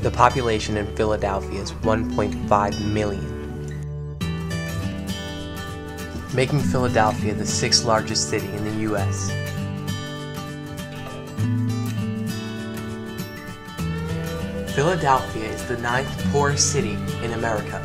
The population in Philadelphia is 1.5 million, making Philadelphia the 6th largest city in the U.S. Philadelphia is the 9th poorest city in America.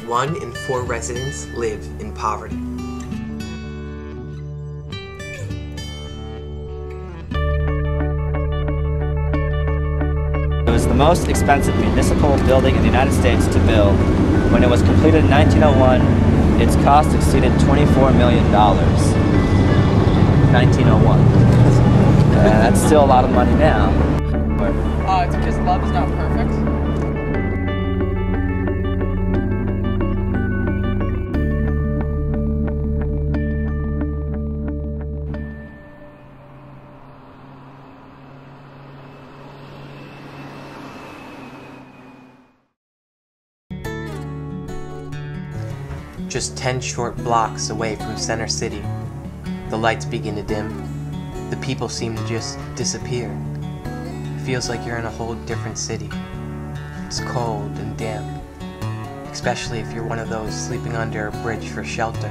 One in 4 residents live in poverty. It was the most expensive municipal building in the United States to build. When it was completed in 1901, its cost exceeded $24 million. 1901. That's still a lot of money now. It's because love is not perfect. Just 10 short blocks away from Center City, the lights begin to dim. The people seem to just disappear. It feels like you're in a whole different city. It's cold and damp, especially if you're one of those sleeping under a bridge for shelter.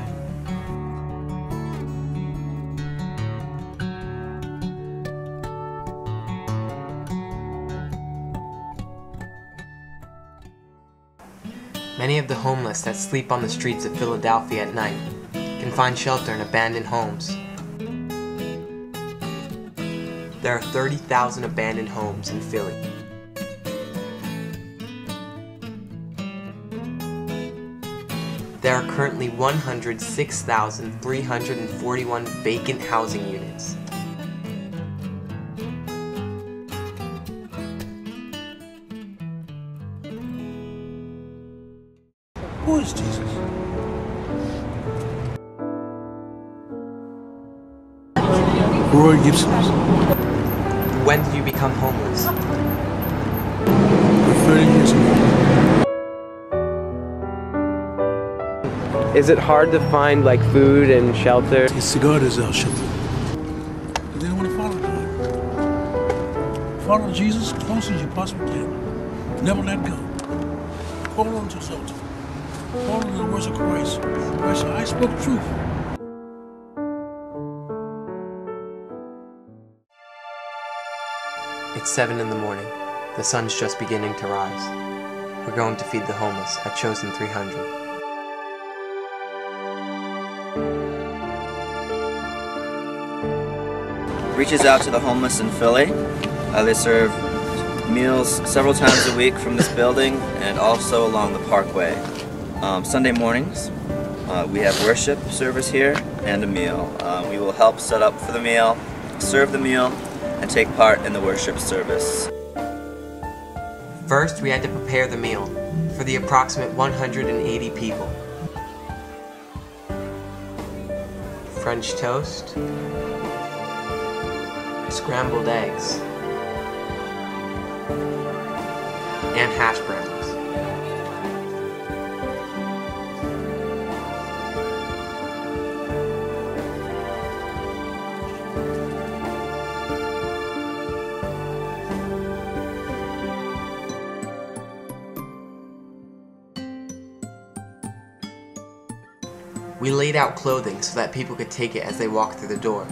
Many of the homeless that sleep on the streets of Philadelphia at night can find shelter in abandoned homes. There are 30,000 abandoned homes in Philly. There are currently 106,341 vacant housing units. Who is Jesus? Roy Gibson. When did you become homeless? 30 years ago. Is it hard to find like food and shelter? It's God is our shelter. But they don't want to follow God. Follow Jesus as close as you possibly can. Never let go. Hold on to shelter. Hold on to the words of Christ. Christ said, I spoke truth. It's 7 in the morning. The sun's just beginning to rise. We're going to feed the homeless at Chosen 300. Reaches out to the homeless in Philly. They serve meals several times a week from this building and also along the Parkway. Sunday mornings, we have worship service here and a meal. We will help set up for the meal, serve the meal, and take part in the worship service. First, we had to prepare the meal for the approximate 180 people. French toast, scrambled eggs, and hash browns. We laid out clothing so that people could take it as they walked through the door.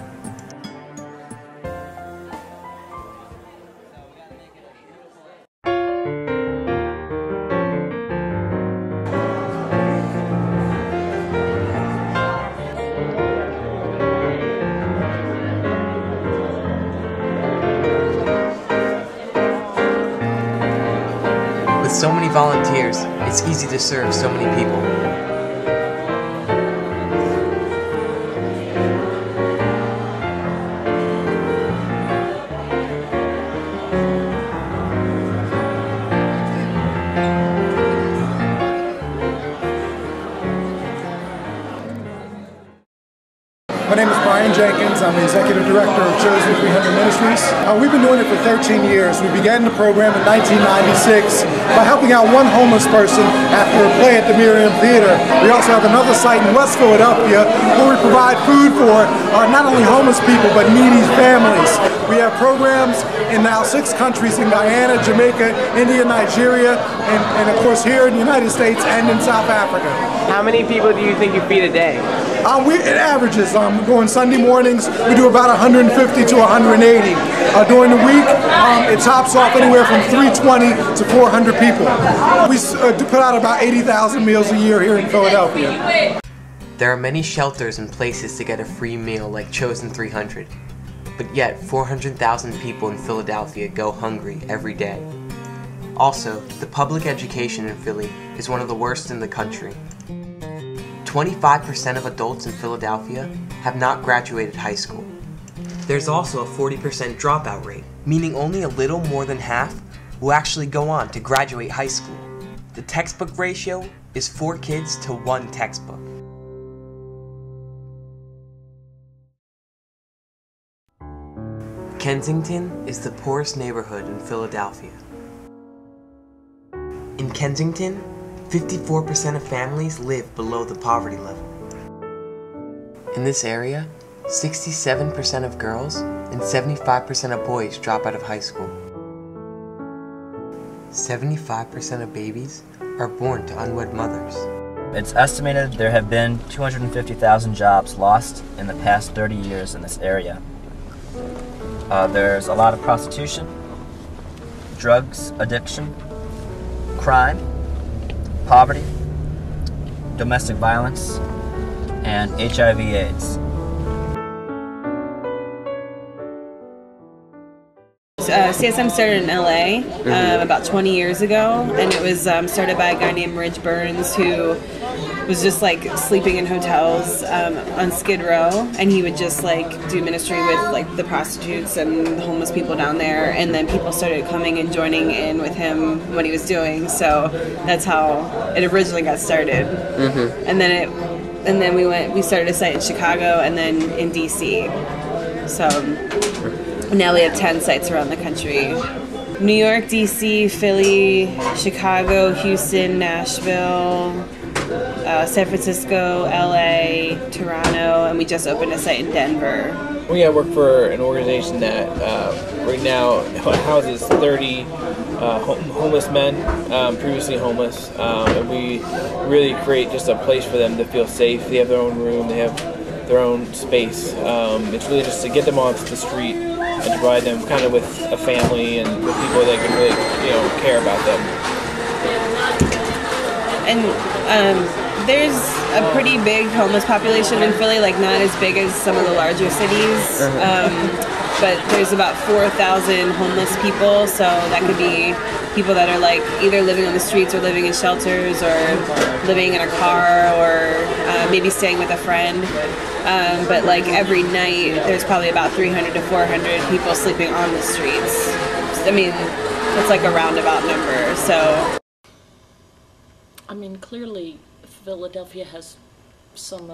With so many volunteers, it's easy to serve so many people. My name is Brian Jenkins. I'm the Executive Director of Chosen 300 Ministries. We've been doing it for 13 years. We began the program in 1996 by helping out one homeless person after a play at the Miriam Theater. We also have another site in West Philadelphia where we provide food for not only homeless people but needy families. We have programs in now 6 countries, in Guyana, Jamaica, India, Nigeria, and of course here in the United States and in South Africa. How many people do you think you feed a day? It averages. Going Sunday mornings, we do about 150 to 180. During the week, it tops off anywhere from 320 to 400 people. We put out about 80,000 meals a year here in Philadelphia. There are many shelters and places to get a free meal like Chosen 300, but yet 400,000 people in Philadelphia go hungry every day. Also, the public education in Philly is one of the worst in the country. 25% of adults in Philadelphia have not graduated high school. There's also a 40% dropout rate, meaning only a little more than half will actually go on to graduate high school. The textbook ratio is 4 kids to 1 textbook. Kensington is the poorest neighborhood in Philadelphia. In Kensington, 54% of families live below the poverty level. In this area, 67% of girls and 75% of boys drop out of high school. 75% of babies are born to unwed mothers. It's estimated there have been 250,000 jobs lost in the past 30 years in this area. There's a lot of prostitution, drugs addiction, crime, poverty, domestic violence, and HIV/AIDS. CSM started in LA about 20 years ago, and it was started by a guy named Rich Burns, who was just like sleeping in hotels on Skid Row, and he would just like do ministry with like the prostitutes and the homeless people down there, and then people started coming and joining in with him what he was doing. So that's how it originally got started. And then we started a site in Chicago and then in DC. So now we have 10 sites around the country. New York, DC, Philly, Chicago, Houston, Nashville, San Francisco, LA, Toronto, and we just opened a site in Denver. We work for an organization that right now houses 30 homeless men, previously homeless, and we really create just a place for them to feel safe. They have their own room, they have their own space. It's really just to get them off the street and to provide them kind of with a family and with people that can really, care about them. And there's a pretty big homeless population in Philly, like not as big as some of the larger cities, but there's about 4,000 homeless people, so that could be people that are like either living on the streets or living in shelters or living in a car or maybe staying with a friend. But like every night there's probably about 300 to 400 people sleeping on the streets. I mean, it's like a roundabout number. So I mean, clearly Philadelphia has some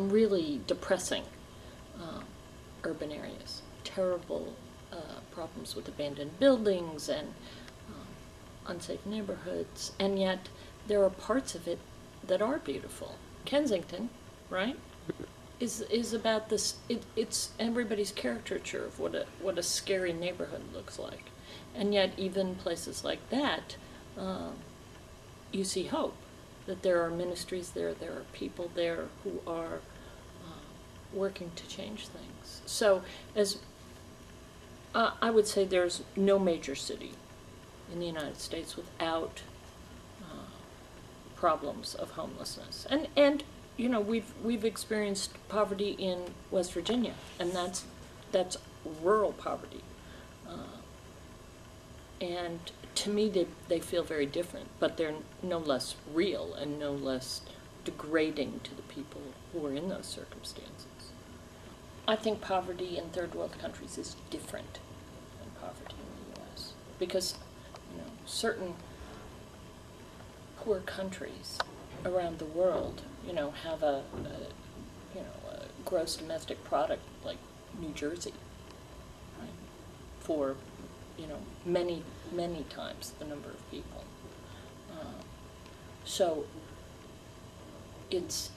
really depressing urban areas, terrible problems with abandoned buildings and unsafe neighborhoods, and yet there are parts of it that are beautiful. Kensington, right, is about this. It's everybody's caricature of what a scary neighborhood looks like, and yet even places like that, you see hope. That there are ministries there are people there who are working to change things. So, as I would say, there's no major city in the United States without problems of homelessness. And we've experienced poverty in West Virginia, and that's rural poverty. And to me, they feel very different, but they're no less real and no less degrading to the people who are in those circumstances. I think poverty in third world countries is different than poverty in the U.S. because certain poor countries around the world have a gross domestic product like New Jersey, right? For, many, many times the number of people. So it's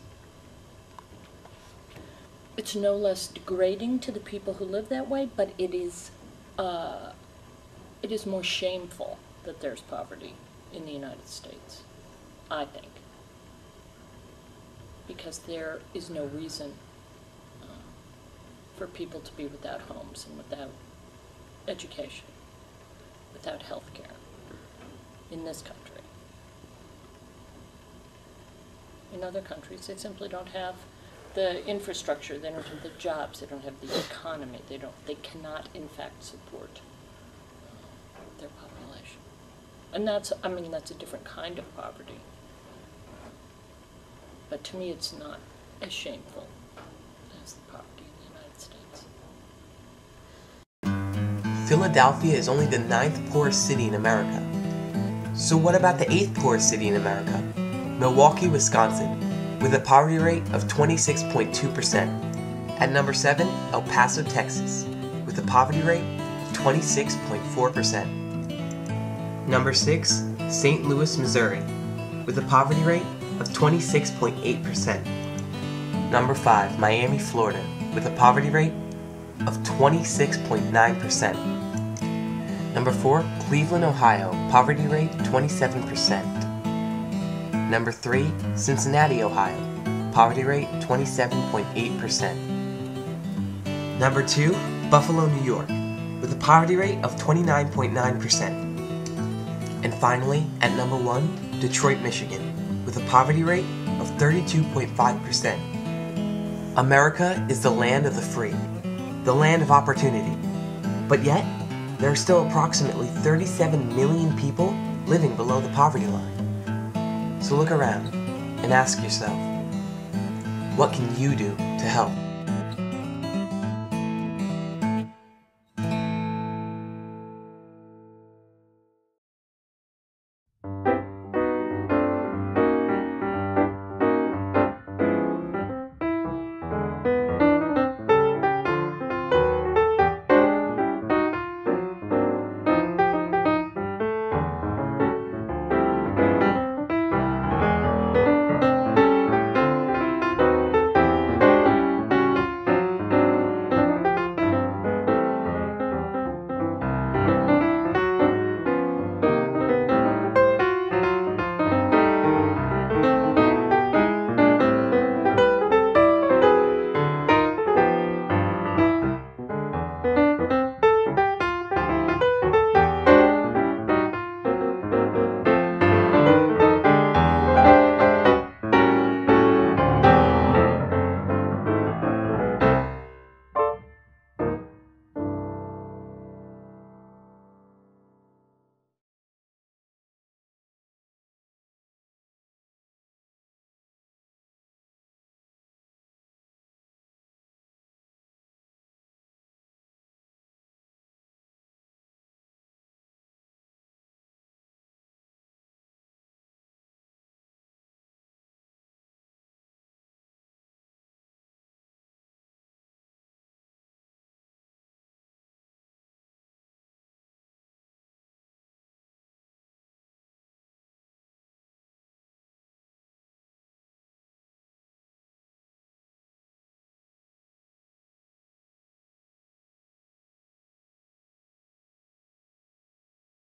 no less degrading to the people who live that way, but it is more shameful that there's poverty in the United States, I think, because there is no reason for people to be without homes and without education, without health care in this country. In other countries, they simply don't have the infrastructure, they don't have the jobs, they don't have the economy, they cannot in fact support their population. And that's a different kind of poverty. But to me, it's not as shameful as the poverty in the United States. Philadelphia is only the 9th poorest city in America. So what about the 8th poorest city in America? Milwaukee, Wisconsin, with a poverty rate of 26.2%. At number 7, El Paso, Texas, with a poverty rate of 26.4%. Number 6, St. Louis, Missouri, with a poverty rate of 26.8%. Number 5, Miami, Florida, with a poverty rate of 26.9%. Number 4, Cleveland, Ohio, poverty rate 27%. Number 3, Cincinnati, Ohio, poverty rate 27.8%. Number 2, Buffalo, New York, with a poverty rate of 29.9%. And finally, at number 1, Detroit, Michigan, with a poverty rate of 32.5%. America is the land of the free, the land of opportunity. But yet, there are still approximately 37 million people living below the poverty line. So look around and ask yourself, what can you do to help?